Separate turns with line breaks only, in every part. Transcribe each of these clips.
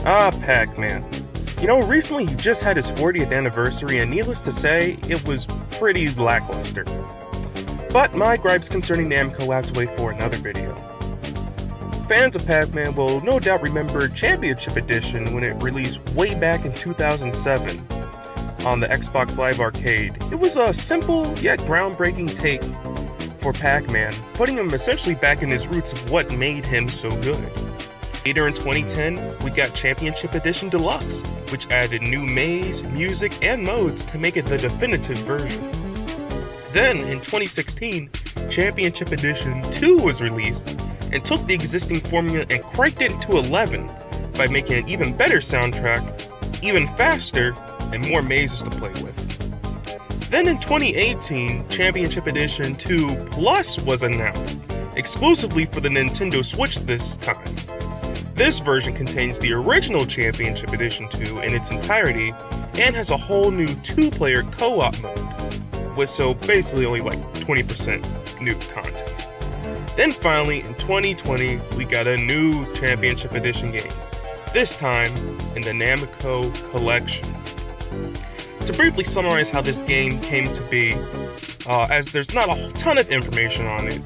Pacman. You know, recently he just had his 40th anniversary, and needless to say, it was pretty lackluster. But my gripes concerning Namco outweigh for another video. Fans of Pacman will no doubt remember Championship Edition when it released way back in 2007 on the Xbox Live Arcade. It was a simple yet groundbreaking take for Pacman, putting him essentially back in his roots of what made him so good. Later in 2010, we got Championship Edition Deluxe, which added new maze, music, and modes to make it the definitive version. Then, in 2016, Championship Edition 2 was released and took the existing formula and cranked it to 11 by making an even better soundtrack, even faster, and more mazes to play with. Then in 2018, Championship Edition 2 Plus was announced, exclusively for the Nintendo Switch this time. This version contains the original Championship Edition 2 in its entirety and has a whole new 2-player co-op mode, so basically only like 20% new content. Then finally, in 2020, we got a new Championship Edition game, this time in the Namco Collection. To briefly summarize how this game came to be, as there's not a ton of information on it,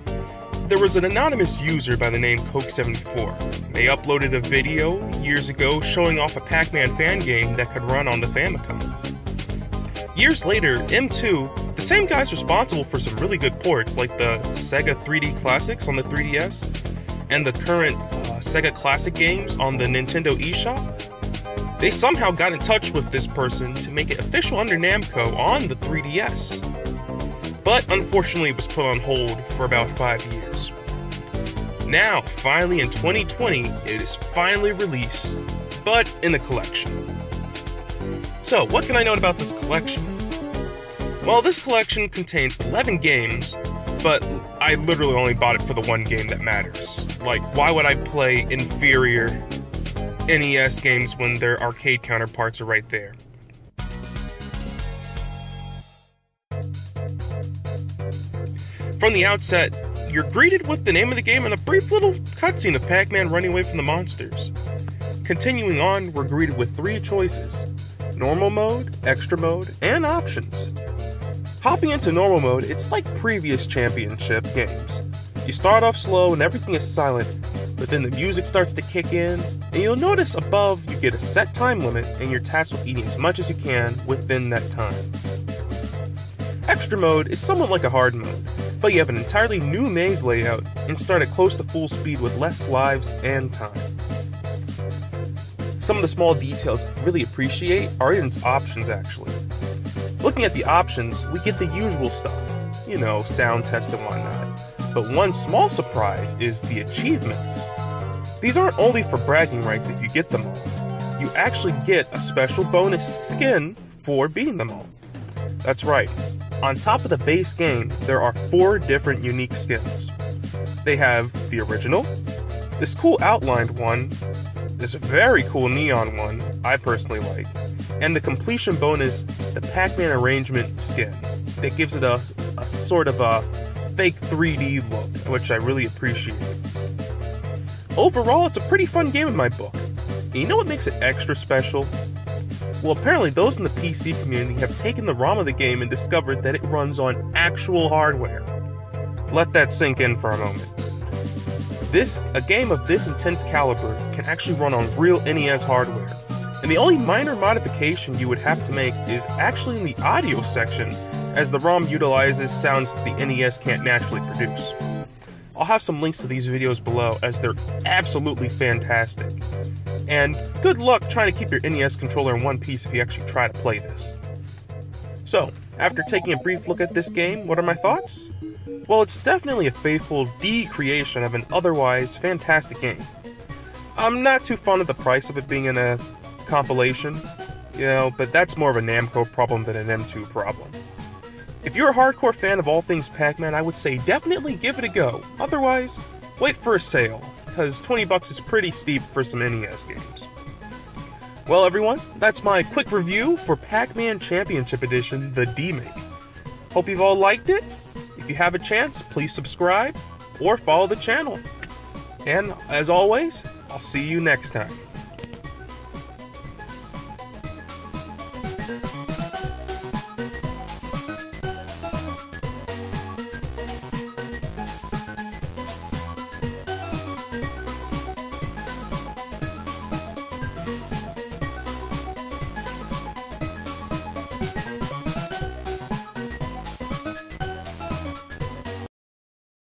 there was an anonymous user by the name Coke74. They uploaded a video years ago showing off a Pacman fan game that could run on the Famicom. Years later, M2, the same guy's responsible for some really good ports like the Sega 3D Classics on the 3DS and the current Sega Classic games on the Nintendo eShop, they somehow got in touch with this person to make it official under Namco on the 3DS. But unfortunately it was put on hold for about 5 years. Now, finally in 2020, it is finally released, but in a collection. So, what can I note about this collection? Well, this collection contains 11 games, but I literally only bought it for the one game that matters. Like, why would I play inferior NES games when their arcade counterparts are right there? From the outset, you're greeted with the name of the game and a brief little cutscene of Pacman running away from the monsters. Continuing on, we're greeted with 3 choices: normal mode, extra mode, and options. Hopping into normal mode, it's like previous Championship games. You start off slow and everything is silent, but then the music starts to kick in, and you'll notice above you get a set time limit and you're tasked with eating as much as you can within that time. Extra mode is somewhat like a hard mode, but you have an entirely new maze layout and start at close to full speed with less lives and time. Some of the small details I really appreciate are in its options actually. Looking at the options, we get the usual stuff, you know, sound test and whatnot. But one small surprise is the achievements. These aren't only for bragging rights if you get them all. You actually get a special bonus skin for beating them all. That's right. On top of the base game, there are 4 different unique skins. They have the original, this cool outlined one, this very cool neon one I personally like, and the completion bonus, the Pacman Arrangement skin, that gives it a sort of a fake 3D look, which I really appreciate. Overall, it's a pretty fun game in my book. And you know what makes it extra special? Well, apparently those in the PC community have taken the ROM of the game and discovered that it runs on actual hardware. Let that sink in for a moment. A game of this intense caliber can actually run on real NES hardware, and the only minor modification you would have to make is actually in the audio section, as the ROM utilizes sounds that the NES can't naturally produce. I'll have some links to these videos below, as they're absolutely fantastic. And good luck trying to keep your NES controller in one piece if you actually try to play this. So, after taking a brief look at this game, what are my thoughts? Well, it's definitely a faithful decreation of an otherwise fantastic game. I'm not too fond of the price of it being in a compilation, but that's more of a Namco problem than an M2 problem. If you're a hardcore fan of all things Pacman, I would say definitely give it a go. Otherwise, wait for a sale, because 20 bucks is pretty steep for some NES games. Well everyone, that's my quick review for Pacman Championship Edition, the Demake. Hope you've all liked it. If you have a chance, please subscribe or follow the channel. And as always, I'll see you next time.